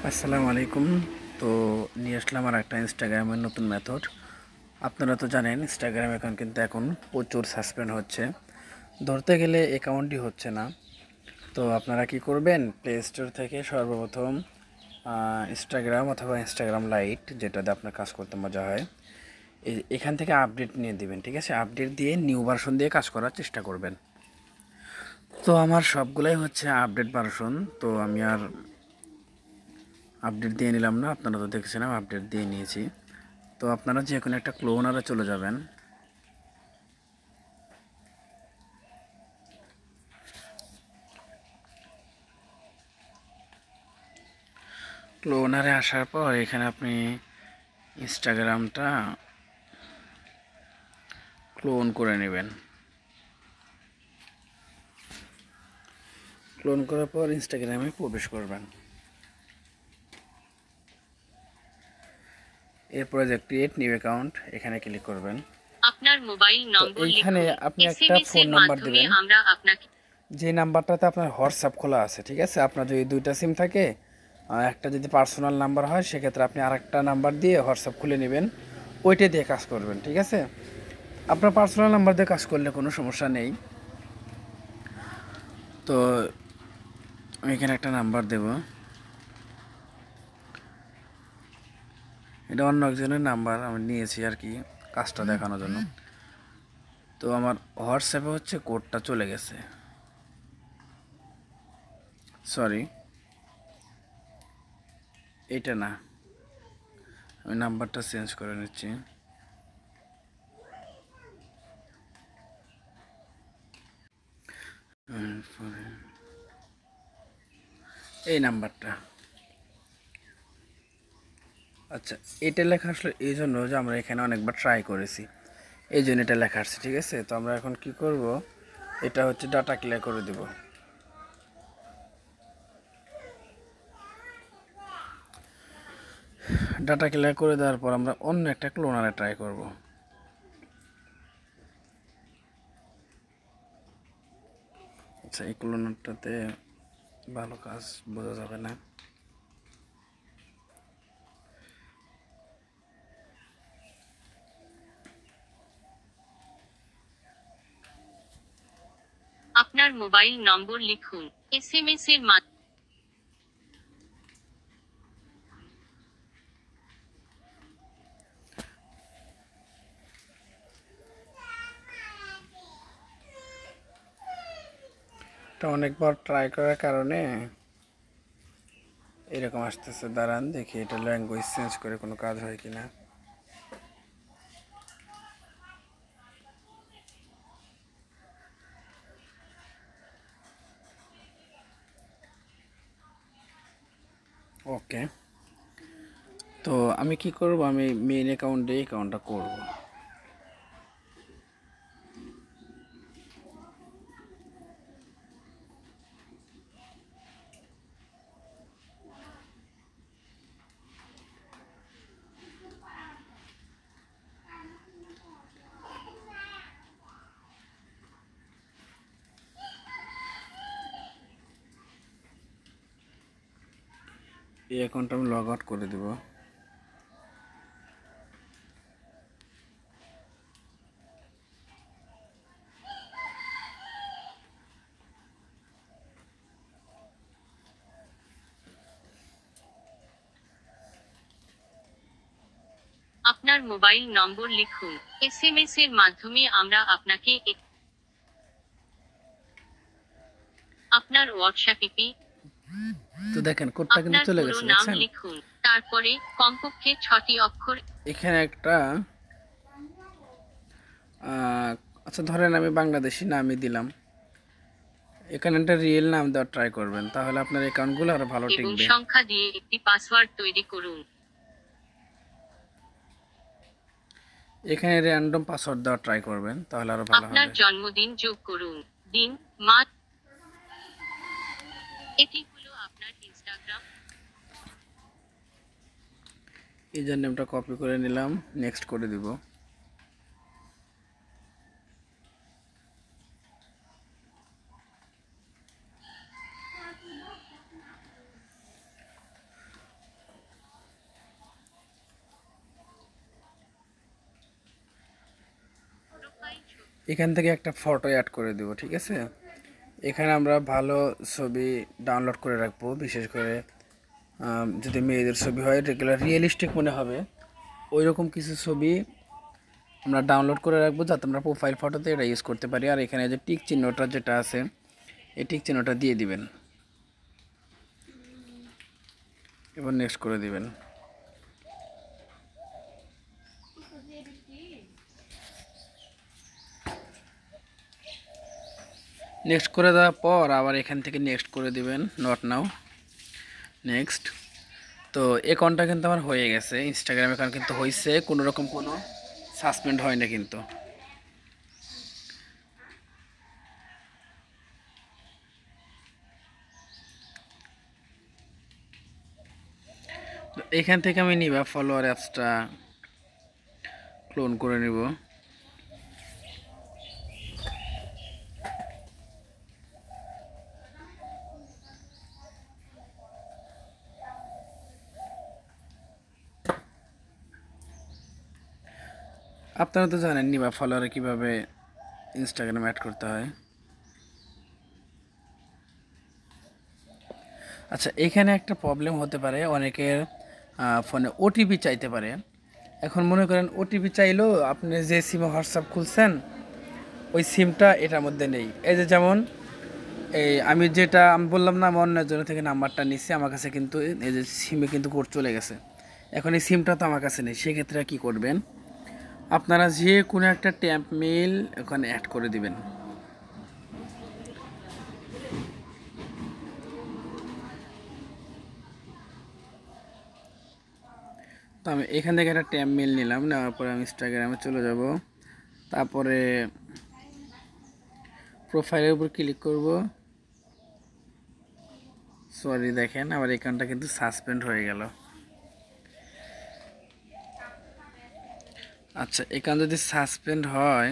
আসসালামু আলাইকুম। তো নিয়ে আসলাম আর একটা ইনস্টাগ্রামের নতুন মেথড। আপনারা তো জানেন ইনস্টাগ্রাম অ্যাকাউন্ট কিন্তু এখন প্রচুর সাসপেন্ড হচ্ছে, ধরতে গেলে অ্যাকাউন্টই হচ্ছে না। তো আপনারা কি করবেন, প্লে স্টোর থেকে সর্বপ্রথম ইনস্টাগ্রাম অথবা ইনস্টাগ্রাম লাইট, যেটাতে আপনার কাজ করতে মজা হয়, এখান থেকে আপডেট নিয়ে দিবেন। ঠিক আছে, আপডেট দিয়ে নিউ ভার্সন দিয়ে কাজ করার চেষ্টা করবেন। তো আমার সবগুলাই হচ্ছে আপডেট ভার্সন, তো আমি আর আপডেট দিয়ে নিলাম না। আপনারা তো দেখেছিলাম আপডেট দিয়ে নিয়েছি। তো আপনারা যে কোনো একটা ক্লোনারে চলে যাবেন। ক্লোনারে আসার পর এখানে আপনি ইনস্টাগ্রামটা ক্লোন করে নেবেন। ক্লোন করার পর ইনস্টাগ্রামে প্রবেশ করবেন। এরপরে যে ক্রিয়েট নিউ অ্যাকাউন্ট, এখানে ক্লিক করবেন। আপনার মোবাইল নম্বর এইখানে লিখুন। আপনি একটা এসএমএস ফোন এর নাম্বার মাধ্যমে দিবেন, আমরা আপনাকে যে নাম্বারটাতে আপনার হোয়াটসঅ্যাপ খোলা আছে। ঠিক আছে, আপনার যদি দুইটা সিম থাকে, একটা যদি পার্সোনাল নাম্বার হয়, সেক্ষেত্রে আপনি আরেকটা নাম্বার দিয়ে হোয়াটসঅ্যাপ খুলে নেবেন, ওইটা দিয়ে কাজ করবেন। ঠিক আছে, আপনার পার্সোনাল নাম্বার দিয়ে কাজ করলে কোনো সমস্যা নেই। তো আমি এখানে একটা নাম্বার দেব, এটা অন্য একজনের নাম্বার আমি নিয়েছি আর কি, কাজটা দেখানোর জন্য। তো আমার হোয়াটসঅ্যাপে হচ্ছে কোডটা চলে গেছে, সরি এটা না, আমি নাম্বারটা চেঞ্জ করে নিচ্ছি। এই নাম্বারটা, আচ্ছা, এটা লেখা আসলে এই জন্য যে আমরা এখানে অনেকবার ট্রাই করেছি, এই জন্য এটা লেখা আসছে। ঠিক আছে, তো আমরা এখন কি করব, এটা হচ্ছে ডাটা ক্লিয়ার করে দেব। ডাটা ক্লিয়ার করে দেওয়ার পর আমরা অন্য একটা ক্লোনারে ট্রাই করব। আচ্ছা, এই ক্লোনারটাতে ভালো কাজ বোঝা যাবে না। আপনার মোবাইল নম্বর লিখুন। এসএমএস এর মাধ্যমে এটা অনেকবার ট্রাই করার কারণে এরকম আসতেছে। দাঁড়ান দেখি এটা ল্যাঙ্গুয়েজ চেঞ্জ করে কোনো কাজ হয় কিনা। ওকে, তো আমি কি করব, আমি মেইন অ্যাকাউন্টে অ্যাকাউন্টটা করব। এই অ্যাকাউন্টটা আমি লগ আউট করে দেব। আপনার মোবাইল নম্বর লিখুন। এসএমএস এর মাধ্যমে আমরা আপনাকে আপনার হোয়াটসঅ্যাপ ইপি তো দেখেন কোডটা কিন্তু আপনার চলে পুরো গেছে, নাম দেখছেন। লিখুন। তারপরে কমপক্ষে 6টি অক্ষর। এখানে একটা আচ্ছা ধরেন আমি বাংলাদেশি নামই দিলাম, এখানে একটা রিয়েল নাম দেওয়ার ট্রাই করবেন, তাহলে আপনার অ্যাকাউন্টগুলো আরো ভালো এবং টিকবে। সংখ্যা দিয়ে একটি পাসওয়ার্ড তৈরি করুন। এখানে র্যান্ডম পাসওয়ার্ড দেওয়ার ট্রাই করবেন, তাহলে আরো ভালো আপনার হবে। জন্মদিন যোগ করুন। দিন, মাস। এটি হলো আপনার ইনস্টাগ্রাম। এই জন্য নামটা কপি করে নিলাম, নেক্সট করে দিব। এখান থেকে একটা ফটো অ্যাড করে দেব, ঠিক আছে। এখানে আমরা ভালো ছবি ডাউনলোড করে রাখবো, বিশেষ করে যদি মেয়েদের ছবি হয় রেগুলার রিয়েলিস্টিক মনে হবে ওই রকম কিছু ছবি আমরা ডাউনলোড করে রাখবো, যাতে আমরা প্রোফাইল ফটোতে এটা ইউজ করতে পারি। আর এখানে যে টিক চিহ্নটা যেটা আছে এই টিক চিহ্নটা দিয়ে দিবেন, এবার নেক্সট করে দিবেন। নেক্সট করে দেওয়ার পর আবার এখান থেকে নেক্সট করে দিবেন, নট নাও, নেক্সট। তো অ্যাকাউন্টটা কিন্তু আমার হয়ে গেছে, ইনস্টাগ্রাম অ্যাকাউন্ট কিন্তু হয়েছে, কোনো রকম কোনো সাসপেন্ড হয় না কিন্তু। এখান থেকে আমি নিবা ফলোয়ার অ্যাপসটা ক্লোন করে নিব। আপনারা তো জানেন নিবা ফলোয়ারে কিভাবে ইনস্টাগ্রাম অ্যাড করতে হয়। আচ্ছা, এখানে একটা প্রবলেম হতে পারে, অনেকের ফোনে ওটিপি চাইতে পারে। এখন মনে করেন ওটিপি চাইলেও আপনি যে সিমে হোয়াটসঅ্যাপ খুলছেন ওই সিমটা এটার মধ্যে নেই। এই যে যেমন আমি বললাম না, আমি অন্য একজনের থেকে নাম্বারটা নিচ্ছি, আমার কাছে কিন্তু এই যে সিমে কিন্তু কোড চলে গেছে। এখন এই সিমটা তো আমার কাছে নেই, সেক্ষেত্রে কী করবেন, আপনারা যে কোনো একটা ট্যাম্প মেইল ওখানে অ্যাড করে দিবেন। তো আমি এখান থেকে একটা ট্যাম্প মেইল নিলাম, নেওয়ার পরে আমি ইনস্টাগ্রামে চলে যাব, তারপরে প্রোফাইলের উপর ক্লিক করব। সরি, দেখেন আমার অ্যাকাউন্টটা কিন্তু সাসপেন্ড হয়ে গেল। আচ্ছা, অ্যাকাউন্ট যদি সাসপেন্ড হয়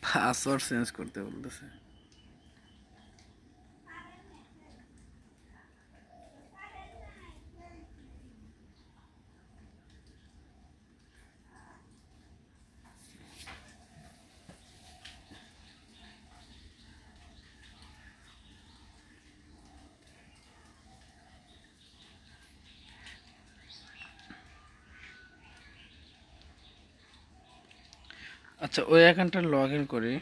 পাসওয়ার্ড চেঞ্জ করতে বলতেছে। আচ্ছা, ওই অ্যাকাউন্টটা লগ ইন করি,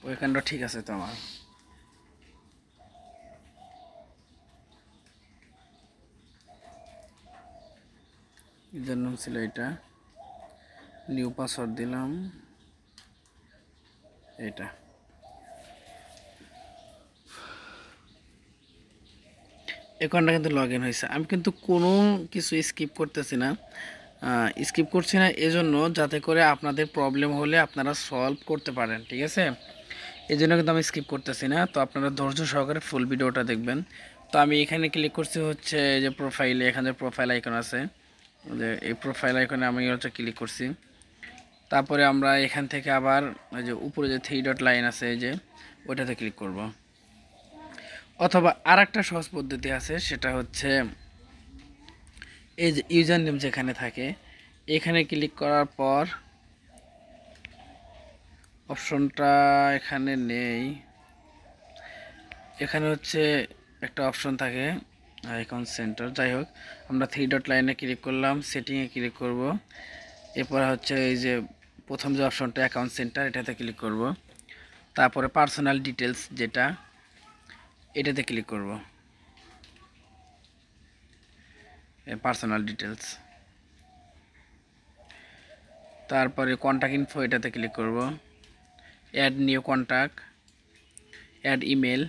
ওই অ্যাকাউন্টটা ঠিক আছে তো আমার। ইউজার নাম ছিল এটা, নিউ পাসওয়ার্ড দিলাম এটা। অ্যাকাউন্টটা কিন্তু লগ ইন হয়েছে, আমি কিন্তু কোনো কিছু স্কিপ করতেছি না। স্কিপ করছি না এজন্য যাতে করে আপনাদের প্রবলেম হলে আপনারা সলভ করতে পারেন, ঠিক আছে। এই জন্য কিন্তু আমি স্কিপ করতেছি না, তো আপনারা ধৈর্য সহকারে ফুল ভিডিওটা দেখবেন। তো আমি এখানে ক্লিক করছি হচ্ছে যে প্রোফাইলে, এখানে প্রোফাইল আইকন আছে, যে এই প্রোফাইল আইকনে আমি হচ্ছে ক্লিক করছি। তারপরে আমরা এখান থেকে আবার ওই যে উপরে যে 3 ডট লাইন আছে এই যে ওইটাতে ক্লিক করব। অথবা আর একটা সহজ পদ্ধতি আছে, সেটা হচ্ছে এই যে ইউজার নেম যেখানে থাকে এখানে ক্লিক করার পর অপশনটা এখানে নেই, এখানে হচ্ছে একটা অপশন থাকে আইকন সেন্টার। যাই হোক, আমরা 3 ডট লাইনে ক্লিক করলাম, সেটিংয়ে ক্লিক করব, এরপর হচ্ছে এই যে প্রথম যে অপশনটা অ্যাকাউন্ট সেন্টার এটাতে ক্লিক করব, তারপরে পার্সোনাল ডিটেলস যেটা এটাতে ক্লিক করব, পার্সোনাল ডিটেলস। তারপরে কন্ট্যাক্ট ইনফো এটাতে ক্লিক করব, add new contact, add email,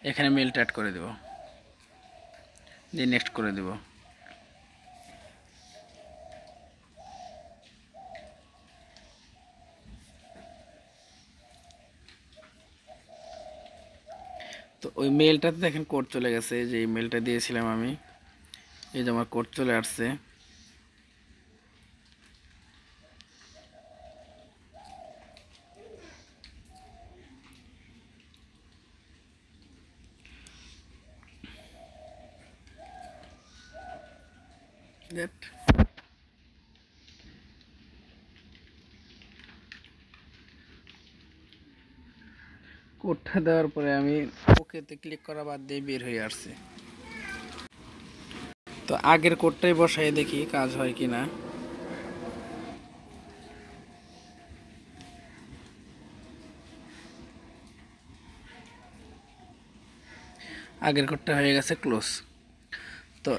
এখানে মেলটা অ্যাড করে দেব, দিয়ে নেক্সট করে দেব। তো ওই মেলটাতে দেখেন কোড চলে গেছে, যে ইমেলটা দিয়েছিলাম আমি, এই যে আমার কোড চলে আসছে। দ্যাট কোডটা দেওয়ার পরে আমি ওকেতে ক্লিক করা বাদ দিয়ে বের হয়ে আসছি। তো আগের কোডটাই বসাই দেখি কাজ হয় কি না। আগের কোডটা হয়ে গেছে ক্লোজ। তো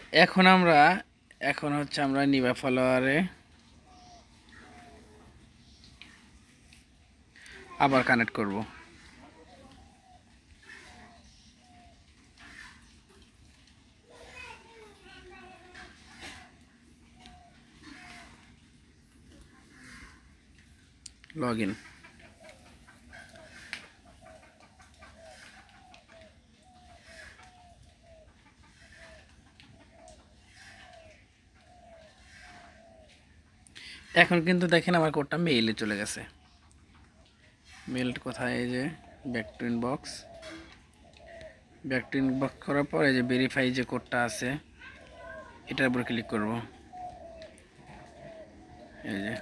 এখন হচ্ছে আমরা নিবা ফলোয়ারে আবার কানেক্ট করব। Log in. এখন কিন্তু দেখেন আমার কোডটা মেইলে চলে গেছে। মেইল কোথায়? এই যে back to inbox. Back to inbox করার পর এই যে ভেরিফাই যে কোডটা আছে এটার উপর ক্লিক করব। এই যে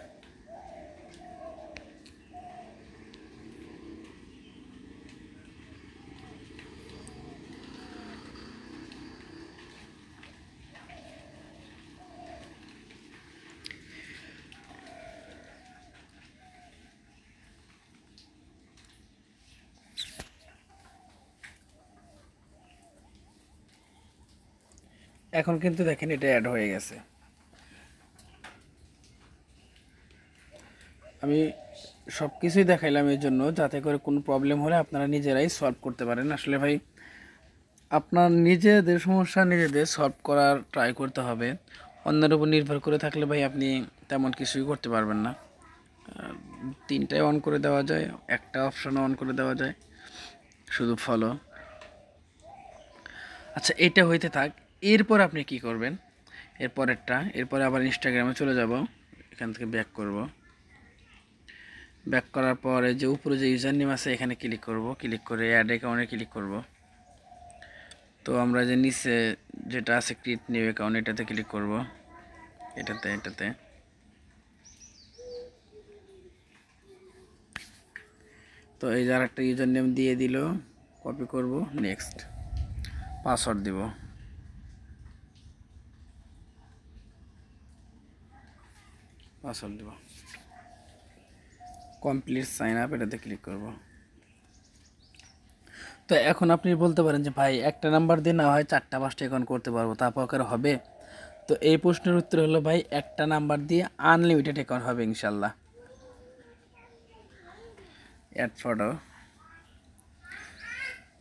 এখন কিন্তু দেখেন এটা অ্যাড হয়ে গেছে। আমি সব কিছুই দেখাইলাম এই জন্য যাতে করে কোনো প্রবলেম হলে আপনারা নিজেরাই সলভ করতে পারেন। আসলে ভাই আপনার নিজেদের সমস্যা নিজেদের সলভ করার ট্রাই করতে হবে। অন্যের উপর নির্ভর করে থাকলে ভাই আপনি তেমন কিছুই করতে পারবেন না। তিনটায় অন করে দেওয়া যায়, একটা অপশন অন করে দেওয়া যায়, শুধু ফলো। আচ্ছা এটা হইতে থাক। এরপর আপনি কি করবেন? এরপরে আবার ইনস্টাগ্রামে চলে যাব। এখান থেকে ব্যাক করব। ব্যাক করার পরে যে উপরে যে ইউজার নেম আছে এখানে ক্লিক করব। ক্লিক করে অ্যাড অ্যাকাউন্টে ক্লিক করব। তো আমরা যে নিচে যেটা আছে ক্রিয়েট নিউ অ্যাকাউন্ট এটাতে ক্লিক করব। এটাতে তো এই যে আরেকটা ইউজার নেম দিয়ে দিল, কপি করব, নেক্সট পাসওয়ার্ড দিব। কমপ্লিট সাইন আপ এটাতে ক্লিক করব। তো এখন আপনি বলতে পারেন যে ভাই একটা নাম্বার দিয়ে না হয় 4টা 5টা অ্যাকাউন্ট করতে পারবো, তারপর হবে? তো এই প্রশ্নের উত্তর হলো ভাই একটা নাম্বার দিয়ে আনলিমিটেড অ্যাকাউন্ট হবে ইনশাল্লাহ। অ্যাড ফটো,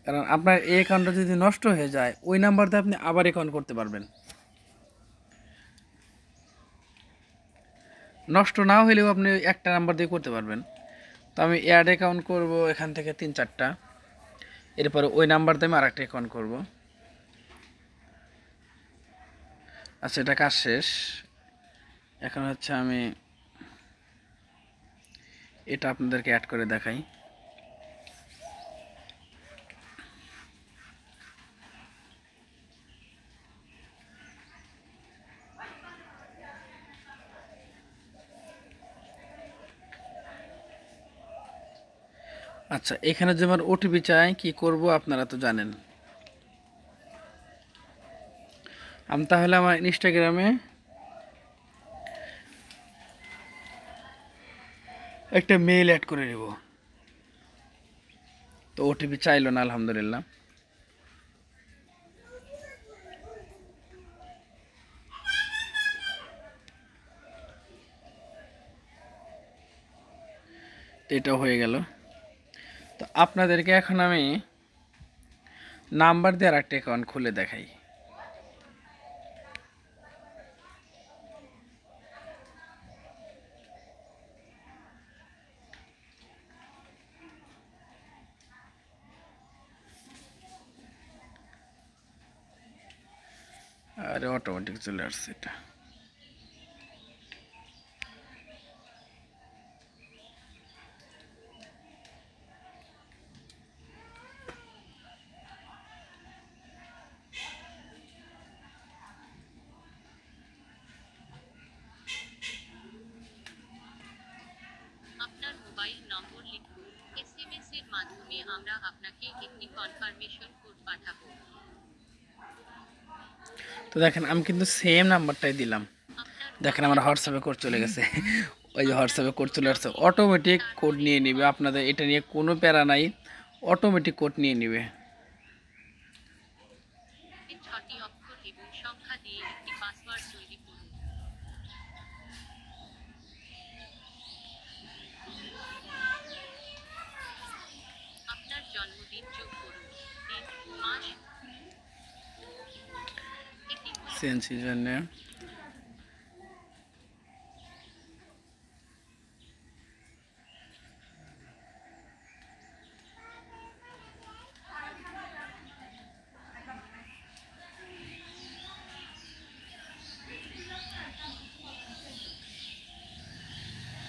কারণ আপনার এই অ্যাকাউন্টটা যদি নষ্ট হয়ে যায় ওই নাম্বার দিয়ে আপনি আবার অ্যাকাউন্ট করতে পারবেন। নষ্ট না হলেও আপনি একটা নাম্বার দিয়ে করতে পারবেন। তো আমি অ্যাড অ্যাকাউন্ট করব এখান থেকে 3-4টা, এরপরে ওই নাম্বার দিয়ে আমি আরেকটা অ্যাকাউন্ট করব। আচ্ছা এটা কাজ শেষ। এখন হচ্ছে আমি এটা আপনাদেরকে অ্যাড করে দেখাই। আচ্ছা এখানে যে আমার ওটিপি চাই কি করব আপনারা তো জানেন। আমি তাহলে আমার ইনস্টাগ্রামে একটা মেইল অ্যাড করে নেব। তো ওটিপি চাইলো না আলহামদুলিল্লাহ। তো এটাও হয়ে গেল। তো আপনাদেরকে এখন আমি নাম্বার দিয়ে আরেকটা অ্যাকাউন্ট খুলে দেখাই। আরে অটোমেটিক চলে আসছে এটা। মাধ্যমে আমরা আপনাকে একটি কনফার্মেশন কোড পাঠাবো। তো দেখেন আমি কিন্তু সেম নাম্বারটাই দিলাম। আপনার দেখেন আমার হোয়াটসঅ্যাপে কোড চলে গেছে। ওই যে হোয়াটসঅ্যাপে কোড চলে আসছে, অটোমেটিক কোড নিয়ে নেবে। আপনাদের এটা নিয়ে কোনো প্যারা নাই, অটোমেটিক কোড নিয়ে নেবে। 6টি অক্ষর এবং সংখ্যা দিয়ে একটি পাসওয়ার্ড তৈরি করুন। আপনার জন্মদিন যোগ করুন, দিন, মাস। এটি হলো সিএনসি জন্য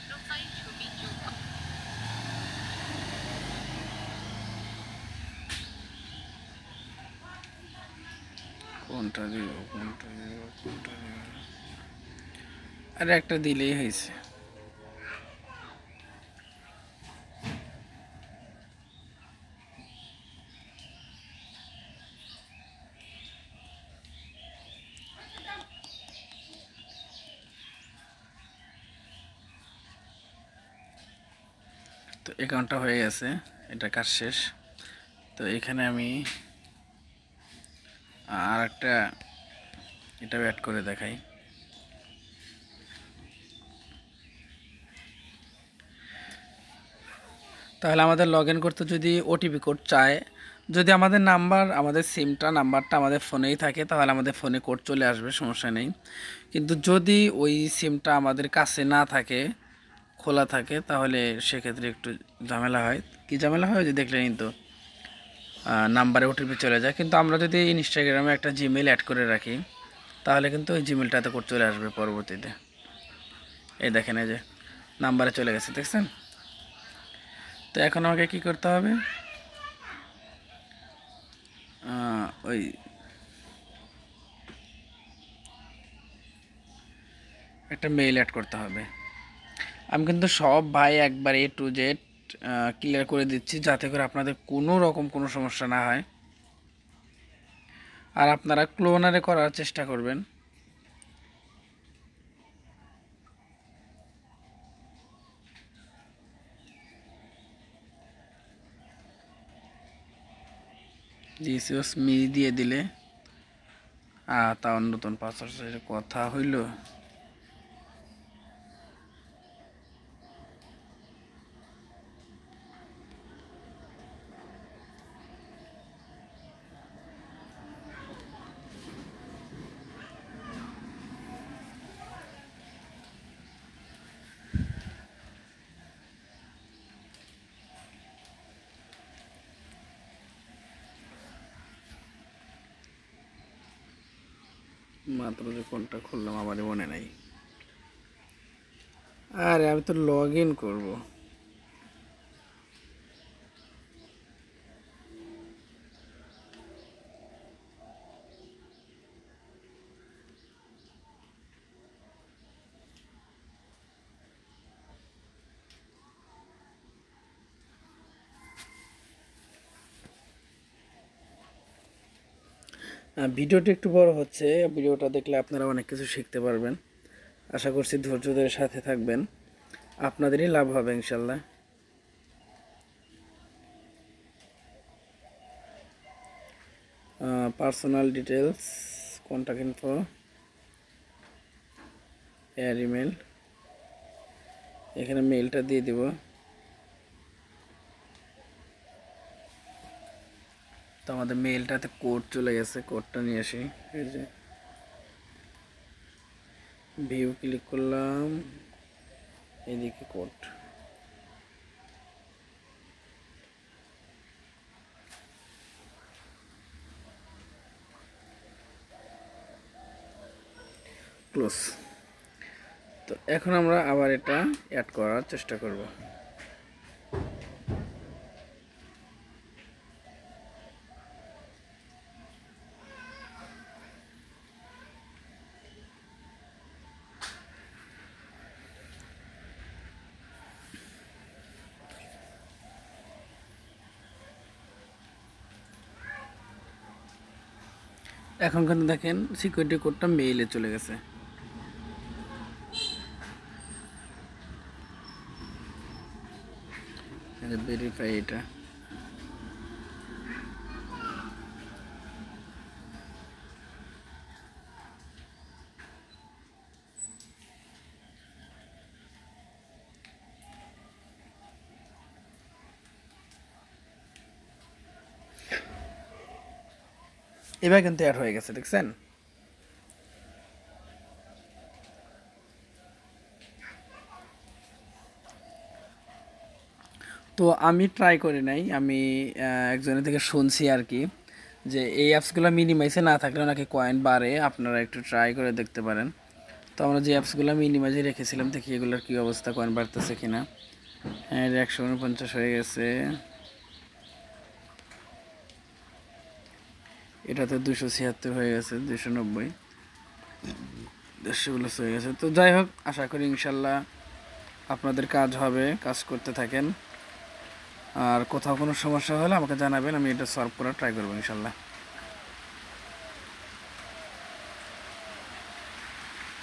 প্রোফাইল ছবি যোগ করুন। কোনটা দিব, কোনটা দিব, কোনটা দিব, আর একটা দিলেই হয়েছে। তো অ্যাকাউন্টটা হয়ে গেছে, এটা কাজ শেষ। তো এখানে আমি আর একটা এটাও অ্যাড করে দেখাই। তাহলে আমাদের লগ ইন করতে যদি ওটিপি কোড চায়, যদি আমাদের আমাদের নাম্বারটা আমাদের ফোনেই থাকে, তাহলে আমাদের ফোনে কোড চলে আসবে, সমস্যা নেই। কিন্তু যদি ওই সিমটা আমাদের কাছে না থাকে, খোলা থাকে, তাহলে সেক্ষেত্রে একটু ঝামেলা হয়। কি ঝামেলা হয়, ওই যে দেখলেনই তো, নাম্বারে ওটিপি চলে যায়। কিন্তু আমরা যদি ইনস্টাগ্রামে একটা জিমেল অ্যাড করে রাখি, তাহলে কিন্তু ওই জিমেলটাতে কোড চলে আসবে পরবর্তীতে। এই দেখেন, এই যে নাম্বারে চলে গেছে, দেখছেন? তো এখন আমাকে কি করতে হবে, ওই একটা মেইল অ্যাড করতে হবে। আমি কিন্তু সব ভাই একবার A to Z ক্লিয়ার করে দিচ্ছি, যাতে করে আপনাদের কোনো রকম কোনো সমস্যা না হয়। আর আপনারা ক্লোনারে করার চেষ্টা করবেন। দিস ওয়াজ মি দিয়ে দিলে তাও নতুন পাসওয়ার্ড কথা হইল। মাত্র যে কোনটা খুললাম আমারই মনে নাই। আরে আমি তো লগ ইন করবো। ভিডিওটা একটু বড় হচ্ছে, ভিডিওটা দেখলে আপনারা অনেক কিছু শিখতে পারবেন। আশা করছি ধৈর্য ধরে সাথে থাকবেন, আপনাদেরই লাভ হবে ইনশাল্লাহ। Personal details, contact info, air email, এখানে মেলটা দিয়ে দিব। তো আমাদের মেলটাতে কোড চলে গেছে, কোডটা নিয়ে আসি। এই যে ভিউ ক্লিক করলাম, এদিকে কোড। ক্লোজ। তো এখন আমরা আবার এটা অ্যাড করার চেষ্টা করব। এখন কিন্তু দেখেন সিকিউরিটি কোডটা মেইলে চলে গেছে। ভেরিফাই এটা। এবার কিন্তু অ্যাড হয়ে গেছে, দেখছেন? তো আমি ট্রাই করি নাই, আমি একজনের থেকে শুনছি আর কি, যে এই অ্যাপসগুলো মিনিমাইজে না থাকলেও নাকি কয়েন বাড়ে, আপনারা একটু ট্রাই করে দেখতে পারেন। তো আমরা যে অ্যাপসগুলো মিনিমাইজে রেখেছিলাম দেখি এগুলোর কী অবস্থা, কয়েন বাড়তেছে কিনা। হ্যাঁ, 149 হয়ে গেছে, এটাতে 276 হয়ে গেছে, 290, 150 হয়ে গেছে। তো যাই হোক, আশা করি ইনশাল্লাহ আপনাদের কাজ হবে, কাজ করতে থাকেন। আর কোথাও কোনো সমস্যা হলে আমাকে জানাবেন, আমি এটা সলভ করার ট্রাই করবো ইনশাল্লাহ।